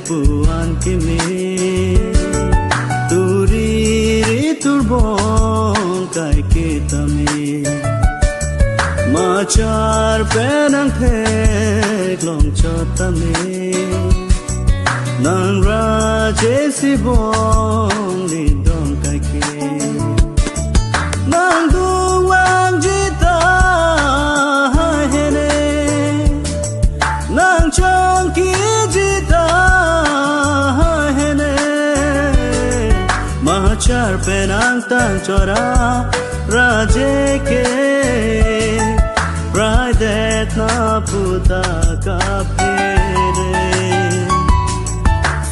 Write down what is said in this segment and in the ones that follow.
puan kimi turiri turbon kai kitami machar penang thek long chotami nang raje sibong li dong kai ki nang duwang jita hene nang chong ki jita hene machar penang tang chora raje ke Raidet na puta ka pere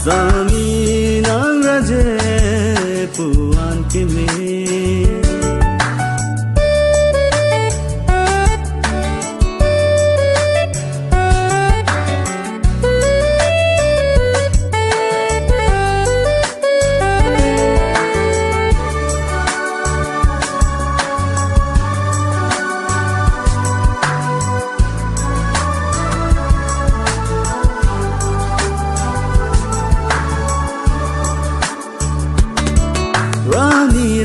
Sami nang raje puan kimi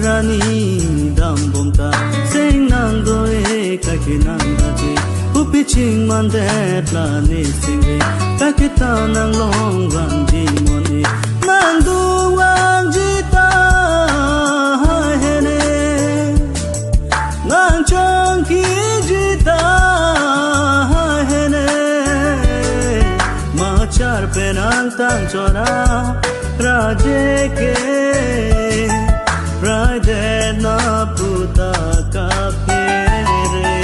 Rani dam bom ta sing nang do e ka ki nang da ji upi ching man de la ni sing e ka ki ta nang long ran ji mon e nang du wang ji ta he ne nang chang ki ji ta he ne ma char pe nang tang chora raje ke Raidet na puta ka pere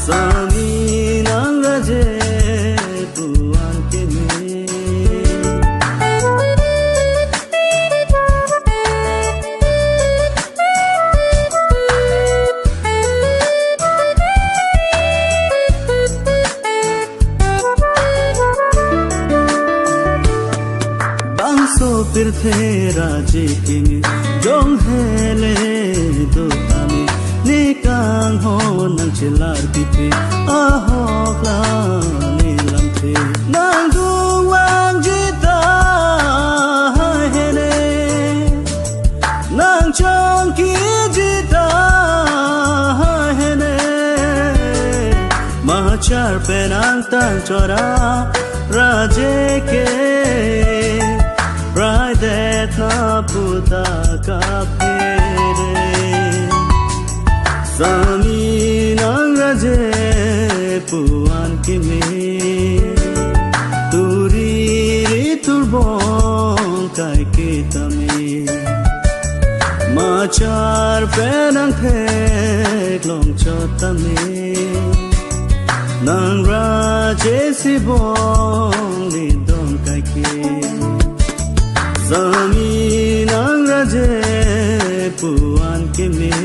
Sami nang raje puan kimi Pirthe raje kimi jong hele do tami nikang ho nang chilar pipi aho kla ni lam the nang du wang jita hene nang chong ki jita hene machar pe nang tang chora raje ke Raidet na puta ka pere Sami nang raje puan kimi turiri turbon kai kitami machar penang thek long chotami nang raje sibong li dong kai ki Sami nang raje puan kimi